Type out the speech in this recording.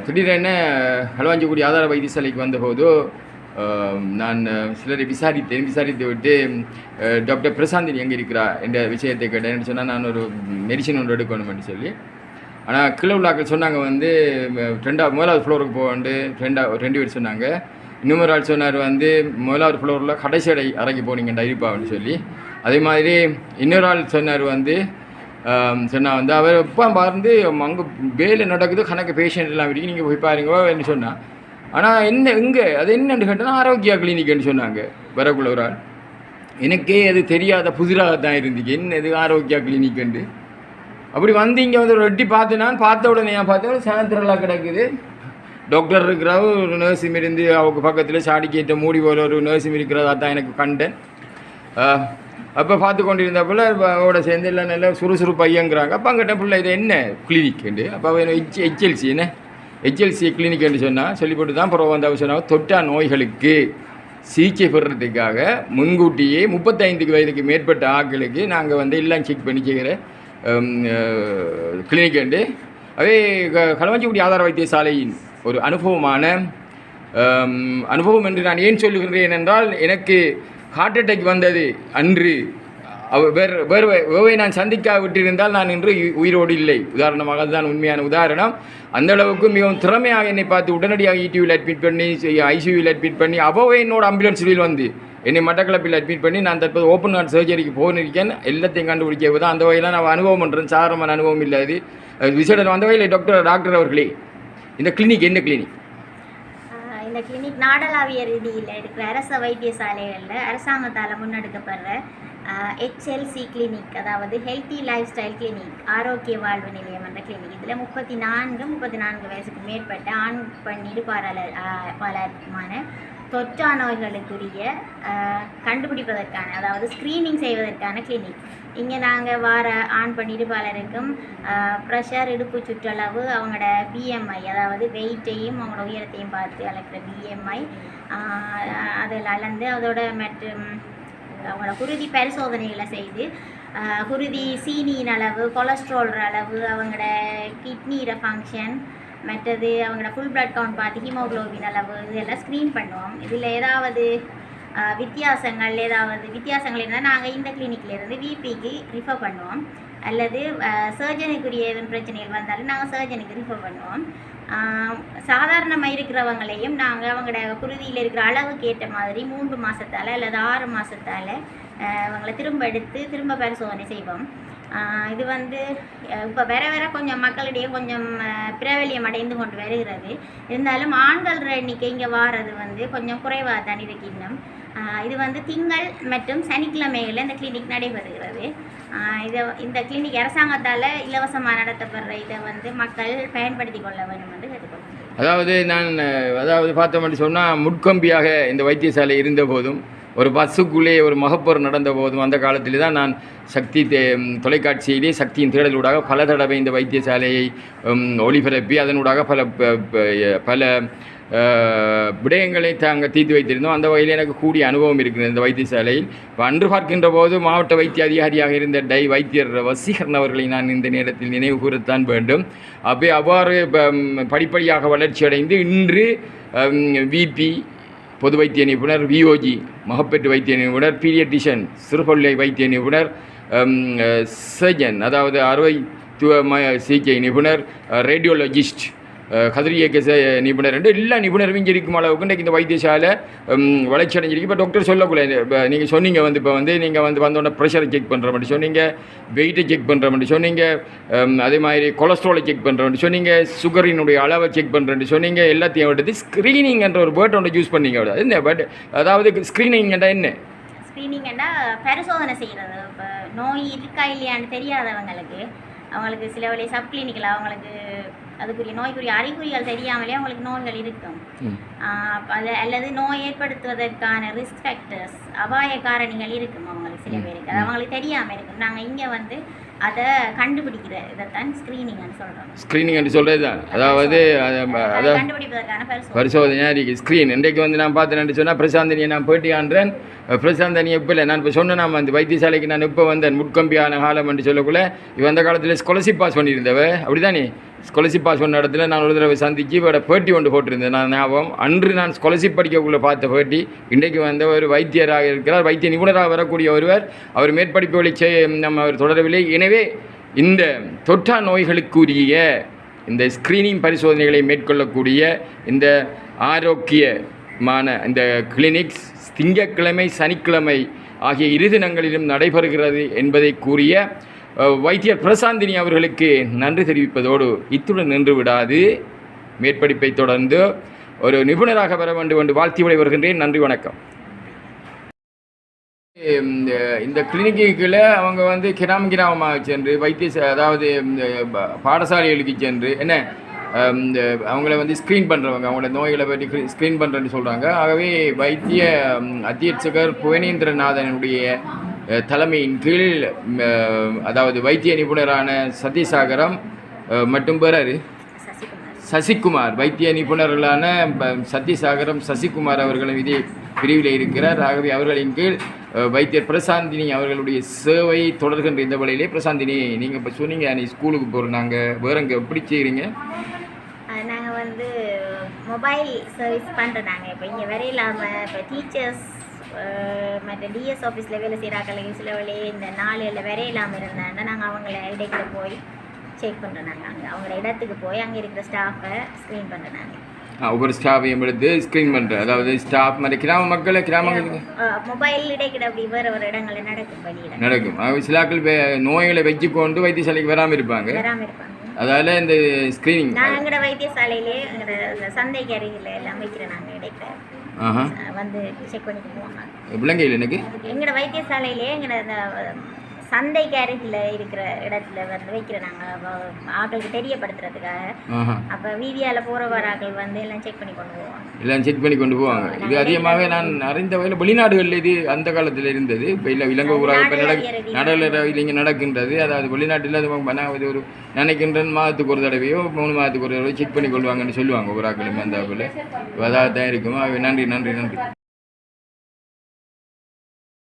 திடீரென களுவாஞ்சிக்குடி ஆதார வைத்தியசாலைக்கு வந்தபோது நான் சிலரை விசாரித்து விட்டு டாக்டர் பிரசாந்தினி எங்கே இருக்கிறா என்ற விஷயத்தை கேட்டேன்னு சொன்னால் நான் ஒரு மெடிசின் ஒன்று எடுக்கணும்னு சொல்லி. ஆனால் கீழே உள்ளாக்கள் சொன்னாங்க வந்து முதலாவது ஃப்ளோருக்கு போகண்டு ரெண்டு பேர் சொன்னாங்க. இன்னொரு ஆள் சொன்னார் வந்து முதலாவது ஃப்ளோரில் கடைசி அறைக்கு போனீங்கண்டா இருப்பான்னு சொல்லி. அதே மாதிரி இன்னொரு ஆள் சொன்னார் வந்து சொன்னால் வந்து அவர் இப்போ வந்து அங்கே வேலை நடக்குது, கணக்கு பேஷண்ட் எல்லாம் இருக்கு, நீங்கள் போய் பாருங்கன்னு சொன்னால். ஆனால் இங்கே அது என்னென்னு கேட்டால் ஆரோக்கியா கிளினிக்னு சொன்னாங்க. வரக்குள்ள ஒரு ஆள் எனக்கே அது தெரியாத புதிராக தான் இருந்துச்சு, என்னது ஆரோக்கியா கிளினிக்ண்டு. அப்படி வந்து இங்கே வந்து ஒரு எட்டி பார்த்த உடனே நான் பார்த்தேன் சாயந்தரம்லாம் கிடக்குது. டாக்டர் இருக்கிறாவ ஒரு நர்ஸும் இருந்து அவங்க பக்கத்தில் சாடிக்கேற்ற மூடி போல ஒரு நர்ஸும் இருக்கிறதா தான் எனக்கு கண்டேன். அப்போ பார்த்து கொண்டிருந்தப்பல அவரோட சேர்ந்து எல்லாம் நல்லா சுறுசுறுப்பு பையங்கிறாங்க. அப்போ அங்கிட்ட பிள்ளை இது என்ன கிளினிக்ண்டு. அப்போ ஹெச்எல்சி என்ன ஹெச்எல்சி கிளினிக்னு சொல்லி போட்டு தான் அப்புறம் வந்து அவர் சொன்னாங்க தொற்றா நோய்களுக்கு சிகிச்சை பெறுறதுக்காக முன்கூட்டியே 35 வயதுக்கு மேற்பட்ட ஆட்களுக்கு நாங்கள் வந்து எல்லாம் செக் பண்ணி செய்கிற கிளினிக்ண்டு. அதே களுவாஞ்சிக்குடி ஆதார வைத்தியசாலையின் ஒரு அனுபவம் என்று நான் ஏன் சொல்லுகின்றேன் என்றால், எனக்கு ஹார்ட் அட்டாக் வந்தது அன்று வேறு நான் சந்திக்க விட்டிருந்தால் நான் இன்று உயிரோடு இல்லை. உதாரணமாக அதுதான் உண்மையான உதாரணம். அந்த அளவுக்கு மிகவும் திறமையாக என்னை பார்த்து உடனடியாக ஈடியூவில் அட்மிட் பண்ணி ஐசியூவில் அட்மிட் பண்ணி அவ்வளோ என்னோட ஆம்புலன்ஸில் வந்து என்னை மட்டக்களப்பில் அட்மிட் பண்ணி நான் தற்போது ஓப்பன் ஹார்ட் சர்ஜரிக்கு போனிருக்கேன். எல்லாத்தையும் கண்டுபிடிக்க தான் அந்த வகையில் நான் அனுபவம் பண்ணுறேன். சாதாரணமான அனுபவம் இல்லாது விசேடம். அந்த வகையில் டாக்டர் அவர்களே, இந்த கிளினிக் என்ன கிளினிக்? இந்த கிளினிக் நாடளாவிய ரீதியில் இருக்கிற அரச வைத்தியசாலைகளில் அரசாங்கத்தால் முன்னெடுக்கப்படுற ஹெச்எல்சி கிளினிக், அதாவது ஹெல்த்தி லைஃப் ஸ்டைல் கிளினிக், ஆரோக்கிய வாழ்வு நிலையம் என்ற கிளினிக். இதில் 34 வயசுக்கு மேற்பட்ட ஆண் பெண் இருபாலருமான தொற்றா நோய்களுக்குரிய கண்டுபிடிப்பதற்கான, அதாவது ஸ்க்ரீனிங் செய்வதற்கான கிளினிக். இங்கே நாங்கள் வார ஆண் பெண் இருபாலருக்கும் ப்ரெஷர், இடுப்பு சுற்றளவு, அவங்களோட பிஎம்ஐ, அதாவது வெயிட்டையும் அவங்களோட உயரத்தையும் பார்த்து அளக்கிற பிஎம்ஐ அதில் அளந்து அதோட மற்றும் அவங்களோட குருதி பரிசோதனைகளை செய்து குருதி சீனியின் அளவு, கொலஸ்ட்ரால் அளவு, அவங்களோட கிட்னியோட ஃபங்க்ஷன், மற்றது அவங்களோட ஃபுல் பிளட் கவுண்ட் பார்த்து ஹீமோக்ளோபின் அளவு இதெல்லாம் ஸ்க்ரீன் பண்ணுவோம். இதில் ஏதாவது வித்தியாசங்கள் இருந்தால் நாங்கள் இந்த கிளினிக்லேருந்து விபிக்கு ரிஃபர் பண்ணுவோம். அல்லது சர்ஜனுக்குரிய எதுவும் பிரச்சனைகள் வந்தாலும் நாங்கள் சர்ஜனுக்கு ரிஃபர் பண்ணுவோம். சாதாரணமாக இருக்கிறவங்களையும் நாங்கள் அவங்களோட குருதியில் இருக்கிற அளவுக்கு ஏற்ற மாதிரி 3 மாதத்தால் அல்லது 6 மாதத்தால் அவங்கள திரும்ப பரிசோதனை செய்வோம். இது வந்து இப்போ வேற கொஞ்சம் மக்களிடையே கொஞ்சம் பிரபல்யம் அடைந்து கொண்டு வருகிறது. இருந்தாலும் ஆண்கள் எண்ணிக்கை இங்கே வாரது வந்து கொஞ்சம் குறைவாக தான் இருக்கு இன்னும். இது வந்து திங்கள் மற்றும் சனிக்கிழமைகளில் இந்த கிளினிக் நடைபெறுகிறது. இந்த கிளினிக் அரசாங்கத்தால் இலவசமாக நடத்தப்படுற இதை வந்து மக்கள் பயன்படுத்தி கொள்ள வேண்டும் என்று கேட்டுக்கொள்கிறேன். அதாவது பார்த்தோம்னு சொன்னால் முட்கம்பியாக இந்த வைத்தியசாலை இருந்த போதும், ஒரு பஸ்ஸுக்குள்ளே ஒரு மகப்போர் நடந்த போதும், அந்த காலத்தில் தான் நான் சக்தி தொலைக்காட்சியிலே சக்தியின் தேடலூடாக பல தடவை இந்த வைத்தியசாலையை ஒளிபரப்பி அதனூடாக பல விடயங்களை தாங்க தீர்த்து வைத்திருந்தோம். அந்த வகையில் எனக்கு கூடிய அனுபவம் இருக்கிறது இந்த வைத்தியசாலையில். அன்று பார்க்கின்ற போது மாவட்ட வைத்திய அதிகாரியாக இருந்த வைத்தியர் வசீகரன் அவர்களை நான் இந்த நேரத்தில் நினைவு கூறத்தான் வேண்டும். அவ்வாறு படிப்படியாக வளர்ச்சியடைந்து இன்று விபி பொது வைத்திய நிபுணர், விஓஜி மகப்பேற்று வைத்திய நிபுணர், பீடியட்ரிஷியன் சிறுபொல்லை வைத்திய நிபுணர், சர்ஜன் அதாவது அறுவை சிகிச்சை நிபுணர், ரேடியோலஜிஸ்ட், கதிரியக்க நிபுணர் என்று எல்லா நிபுணரும் இங்கே இருக்கும் அளவுக்கு இன்றைக்கு இந்த வைத்தியசாலை வளர்ச்சி அடைஞ்சிருக்கு. இப்போ டாக்டர் சொல்லக்கூடாது. இப்போ நீங்கள் சொன்னீங்க வந்து இப்போ வந்து நீங்கள் வந்து வந்தோடனே ப்ரெஷரை செக் பண்ணுற மாதிரி சொன்னீங்க, வெயிட்டை செக் பண்ணுற மாதிரி சொன்னீங்க, அதே மாதிரி கொலஸ்ட்ராலை செக் பண்ணுற மாதிரி சொன்னீங்க, சுகரினுடைய அளவை செக் பண்ணுறேன்னு சொன்னீங்க. எல்லாத்தையும் விட்டது ஸ்க்ரீனிங் என்ற ஒரு வேர்ட் ஒன்று யூஸ் பண்ணிங்க. என்ன பட் அதாவது ஸ்க்ரீனிங் என்றால் என்ன? ஸ்க்ரீனிங் என்றால் பரிசோதனை செய்கிறது. இப்போ நோய் இருக்கா இல்லையான்னு தெரியாதவங்களுக்கு அவங்களுக்கு சில வேலை சப் கிளினிக்கில் அவங்களுக்கு அதுக்குரிய நோய்க்குரிய அறிகுறிகள் தெரியாமலே அவங்களுக்கு நோய்கள் இருக்கும். அது அல்லது நோய் ஏற்படுத்துவதற்கான ரிஸ்க் ஃபேக்டர்ஸ், அபாய காரணிகள் இருக்கும் அவங்களுக்கு சில பேருக்கு, அது அவங்களுக்கு தெரியாமல் இருக்கும். நாங்கள் இங்கே வந்து அதை கண்டுபிடிக்கிற இதைத்தான் ஸ்க்ரீனிங்னு சொல்கிறோம். ஸ்க்ரீனிங் சொல்கிறது தான், அதாவது கண்டுபிடிப்பதற்கான பரிசோதனையாக இருக்குது ஸ்க்ரீன். இன்றைக்கு வந்து நான் பார்த்தேன்னு சொன்னால் பிரசாந்தனியை நான் பேட்டி ஆன்றேன். பிரசாந்தனி எப்போ இல்லை நான் இப்போ சொன்னேன், நான் அந்த வைத்தியசாலைக்கு நான் இப்போ வந்தேன் முட்கம்பியான காலம் என்று சொல்லக்குள்ள இவன் அந்த காலத்தில் ஸ்காலர்ஷிப் பாஸ் பண்ணியிருந்தவ. அப்படி தானே ஸ்காலர்ஷிப் பாஸ் பண்ண இடத்துல நான் ஒரு தடவை சந்தித்து இவட பேட்டி ஒன்று போட்டிருந்தேன். நான் ஞாபகம் அன்று நான் ஸ்காலர்ஷிப் படிக்கக்குள்ளே பார்த்த பேட்டி. இன்றைக்கு வந்த ஒரு வைத்தியராக இருக்கிறார், வைத்திய நிபுணராக வரக்கூடிய ஒருவர். அவர் மேற்படிப்பு வழி நம்ம அவர் தொடரவில்லை. எனவே இந்த தொற்றா நோய்களுக்குரிய இந்த ஸ்க்ரீனிங் பரிசோதனைகளை மேற்கொள்ளக்கூடிய இந்த ஆரோக்கியமான இந்த கிளினிக்ஸ் திங்கட்கிழமை சனிக்கிழமை ஆகிய இரு தினங்களிலும் நடைபெறுகிறது என்பதை கூறிய வைத்தியர் பிரசாந்தினி அவர்களுக்கு நன்றி தெரிவிப்பதோடு இத்துடன் நின்று விடாது, மேற்படிப்பை தொடர்ந்து ஒரு நிபுணராக வர வேண்டும் என்று வாழ்த்தி விடைபெறுகின்றேன். நன்றி, வணக்கம். இந்த கிளினிக்குகளை அவங்க வந்து கிராமமாக சென்று அதாவது பாடசாலைகளுக்கு சென்று என்ன அவங்கள வந்து ஸ்க்ரீன் பண்ணுறவங்க, அவங்களோட நோய்களை பற்றி ஸ்க்ரீன் பண்ணுறேன்னு சொல்கிறாங்க. ஆகவே வைத்திய அத்தியட்சகர் புவனேந்திரநாதனுடைய தலைமையின் கீழ் அதாவது வைத்திய நிபுணரான சதீசாகரம் மற்றும் பிறர் சசிகுமார், வைத்திய நிபுணர்களான சத்யசாகரம் சசிகுமார் அவர்களும் இதே பிரிவில் இருக்கிறார். ஆகவே அவர்களின் கீழ் வைத்தியர் பிரசாந்தினி அவர்களுடைய சேவை தொடர்கின்ற இந்த வழியிலே. பிரசாந்தினி, நீங்கள் இப்போ சொன்னீங்க நீ ஸ்கூலுக்கு போகிறோம், நாங்கள் வேறு எங்கே எப்படி செய்கிறீங்க? நாங்கள் வந்து மொபைல் சர்வீஸ் பண்ணுறோம். நாங்கள் இப்போ இங்கே வேற இல்லாமல் இப்போ டீச்சர்ஸ் மற்ற டிஎஸ் ஆஃபீஸில் வேலை செய்கிறாக்கள் சில வேலையே இந்த நாளில் வேற இல்லாமல் இருந்தாங்கன்னா நாங்கள் அவங்கள இடைக்கில் போய் செக் பண்ணுறோம். நாங்கள் அங்கே அவங்கள இடத்துக்கு போய் அங்கே இருக்கிற ஸ்டாஃபை ஸ்க்ரீன் பண்ணுறோம். நாங்கள் ஒவ்வொரு ஸ்டாஃபையும் எடுத்து ஸ்க்ரீன் பண்ணுறேன். அதாவது ஸ்டாஃப் மாதிரி கிராம மக்களை மொபைல் இடைக்கிட அப்படி வேறு ஒரு இடங்களில் நடக்கும், வழியில் நடக்கும். சிலாக்கள் நோய்களை வச்சு கொண்டு வைத்தியசாலைக்கு வராமல் இருப்பாங்க. அதால் இந்த ஸ்க்ரீனிங் நாங்கள் எங்களோட வைத்தியசாலையிலே எங்களோட சந்தைக்கு அருகில் எல்லாம் வைக்கிறோம். நாங்கள் இடைக்கிட வந்து செக் பண்ணிட்டு போவாங்க. பிள்ளைங்க எனக்கு எங்களோட வைத்தியசாலையிலே எங்களோட சந்தைக்கு அருகில் இருக்கிற இடத்துல வந்து வைக்கிறோம். நாங்கள் ஆக்களுக்கு தெரியப்படுத்துறதுக்காக. அப்போ வீதியால் போகிற ஆக்கள் வந்து எல்லாம் செக் பண்ணி கொண்டு போவாங்க. எல்லாம் செக் பண்ணி கொண்டு போவாங்க. இது அதிகமாக நான் அறிந்த வகையில் வெளிநாடுகளில் இது அந்த காலத்தில் இருந்தது. இப்போ இல்லை இலங்கை ஊராக இப்போ நடுவில் இங்கே நடக்கின்றது. அதாவது வெளிநாட்டில் அது ஒரு நினைக்கின்ற மாதத்துக்கு ஒரு தடவையோ 3 மாதத்துக்கு ஒரு தடவையோ செக் பண்ணி கொள்வாங்கன்னு சொல்லுவாங்க. ஒரு ஆக்களும் அந்த ஆக்கள் அதாக தான் இருக்கும். நன்றி நன்றி நன்றி.